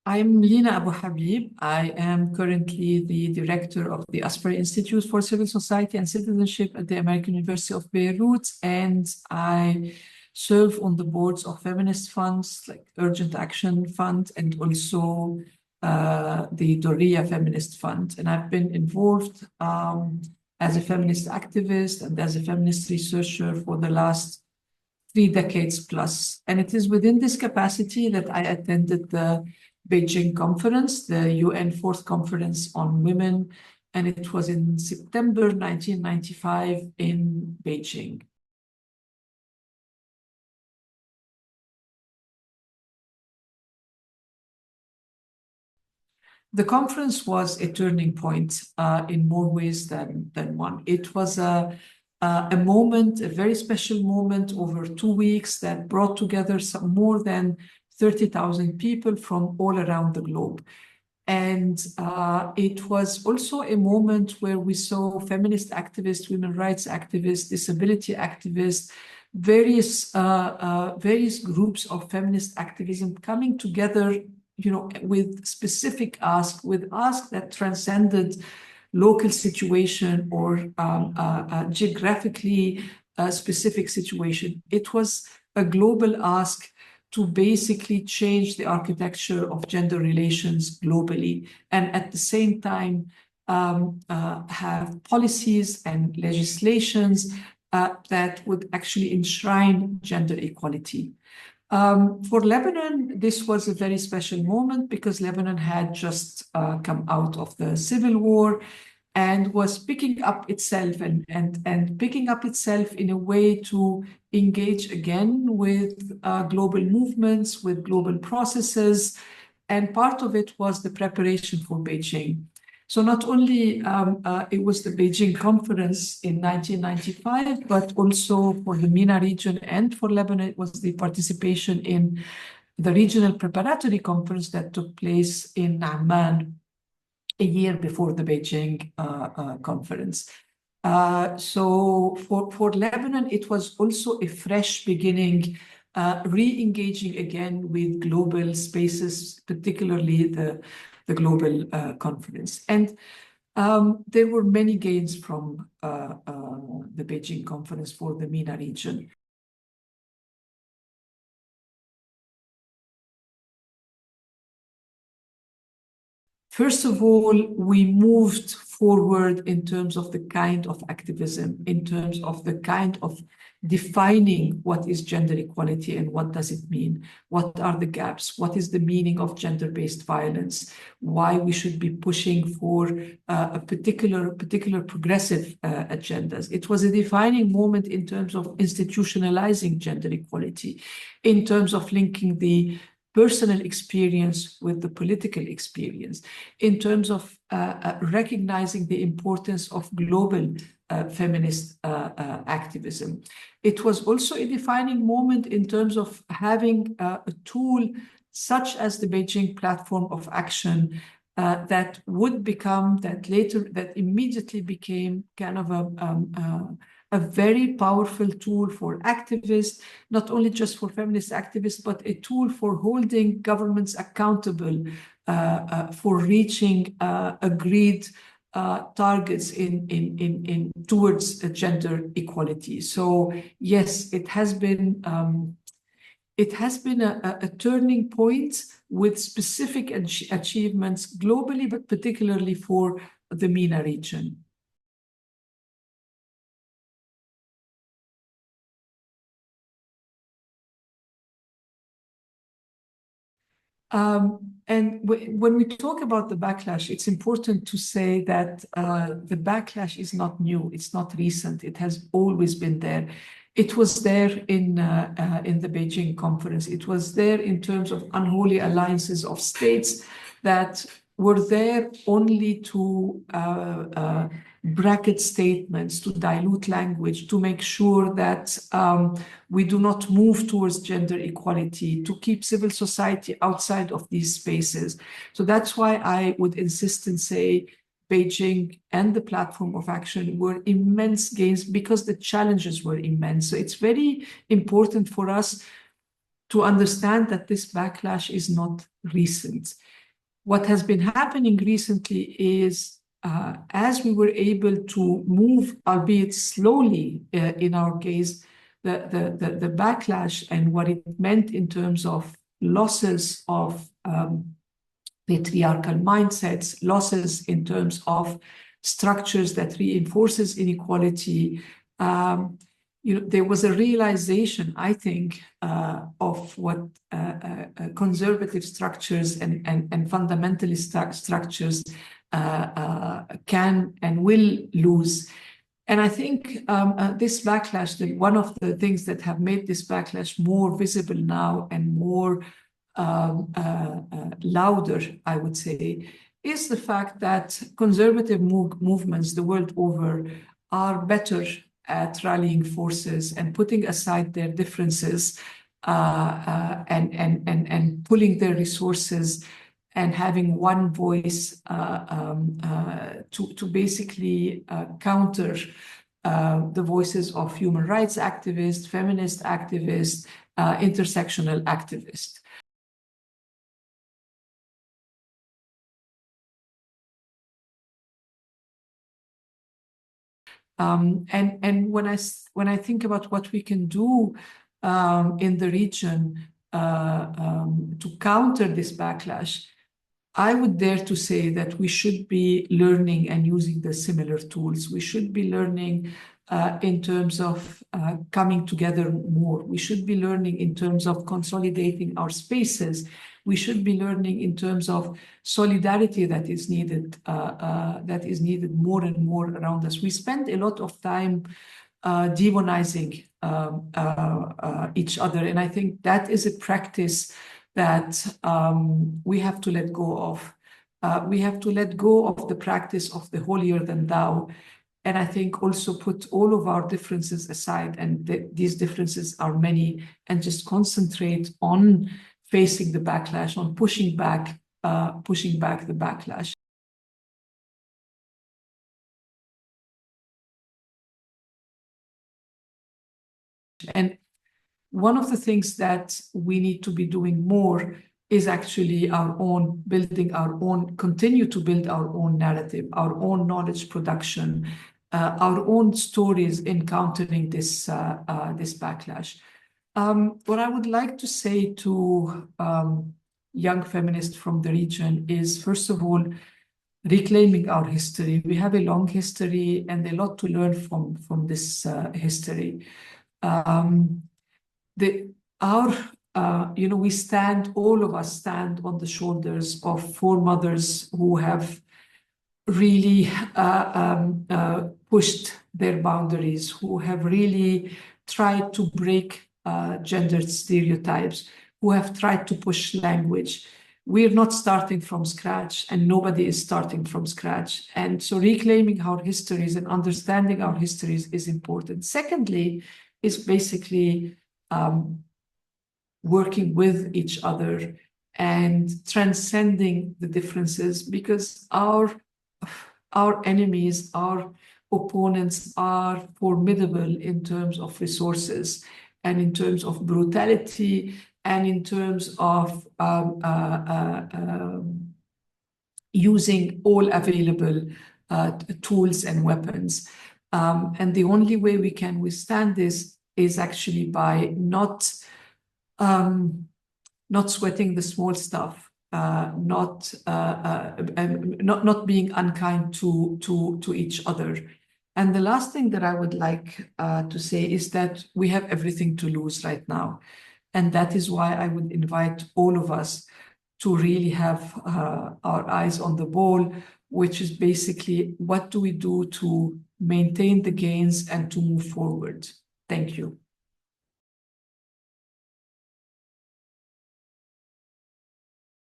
I'm Lina Abu Habib. I am currently the director of the Asfari Institute for Civil Society and Citizenship at the American University of Beirut, and I serve on the boards of feminist funds like Urgent Action Fund and also the Doria Feminist Fund. And I've been involved as a feminist activist and as a feminist researcher for the last 3 decades plus. And it is within this capacity that I attended the Beijing Conference, the UN Fourth Conference on Women, and it was in September 1995 in Beijing. The conference was a turning point in more ways than one. It was a moment, a very special moment over 2 weeks that brought together some more than 30,000 people from all around the globe. And it was also a moment where we saw feminist activists, women's rights activists, disability activists, various groups of feminist activism coming together, with specific asks, with asks that transcended local situation or geographically specific situation. It was a global ask to basically change the architecture of gender relations globally, and at the same time have policies and legislations that would actually enshrine gender equality. For Lebanon, this was a very special moment because Lebanon had just come out of the civil war and was picking up itself and picking up itself in a way to engage again with global movements, with global processes. And part of it was the preparation for Beijing. So not only it was the Beijing Conference in 1995, but also for the MENA region and for Lebanon, it was the participation in the regional preparatory conference that took place in Amman a year before the Beijing conference. So for Lebanon, it was also a fresh beginning, re-engaging again with global spaces, particularly the global conference. And there were many gains from the Beijing conference for the MENA region. First of all, we moved forward in terms of the kind of activism, in terms of the kind of defining what is gender equality and what does it mean, what are the gaps, what is the meaning of gender-based violence, why we should be pushing for a particular progressive agendas. It was a defining moment in terms of institutionalizing gender equality, in terms of linking the personal experience with the political experience, in terms of recognizing the importance of global feminist activism. It was also a defining moment in terms of having a tool such as the Beijing Platform of Action that immediately became kind of a very powerful tool for activists, not only just for feminist activists, but a tool for holding governments accountable for reaching agreed targets towards gender equality. So yes, it has been a turning point with specific achievements globally, but particularly for the MENA region. And when we talk about the backlash, it's important to say that the backlash is not new. It's not recent. It has always been there. It was there in the Beijing conference. It was there in terms of unholy alliances of states that were there only to bracket statements, to dilute language, to make sure that we do not move towards gender equality, to keep civil society outside of these spaces. So that's why I would insist and say Beijing and the Platform of Action were immense gains because the challenges were immense. So it's very important for us to understand that this backlash is not recent. what has been happening recently is as we were able to move, albeit slowly, in our case, the backlash and what it meant in terms of losses of patriarchal mindsets, losses in terms of structures that reinforces inequality. There was a realization, I think, of what conservative structures and fundamentalist structures can and will lose. And I think this backlash, one of the things that have made this backlash more visible now and more louder, I would say, is the fact that conservative movements the world over are better at rallying forces and putting aside their differences and pulling their resources and having one voice to basically counter the voices of human rights activists, feminist activists, intersectional activists. And when I think about what we can do in the region to counter this backlash, I would dare to say that we should be learning and using the similar tools. We should be learning in terms of coming together more. We should be learning in terms of consolidating our spaces. We should be learning in terms of solidarity that is needed more and more around us. We spend a lot of time demonizing each other, and I think that is a practice that we have to let go of. We have to let go of the practice of the holier than thou, and I think also put all of our differences aside, and these differences are many, and just concentrate on facing the backlash, on pushing back the backlash. And one of the things that we need to be doing more is actually continue to build our own narrative, our own knowledge production, our own stories in countering this backlash. What I would like to say to young feminists from the region is, first of all, reclaiming our history. We have a long history and a lot to learn from this history. All of us stand on the shoulders of foremothers who have really pushed their boundaries, who have really tried to break gendered stereotypes, who have tried to push language. We're not starting from scratch, and nobody is starting from scratch. And so reclaiming our histories and understanding our histories is important. Secondly, is basically working with each other and transcending the differences, because our enemies, our opponents are formidable in terms of resources and in terms of brutality and in terms of using all available tools and weapons. And the only way we can withstand this is actually by not sweating the small stuff, not being unkind to each other. And the last thing that I would like to say is that we have everything to lose right now. And that is why I would invite all of us to really have our eyes on the ball, which is basically, what do we do to maintain the gains and to move forward? Thank you.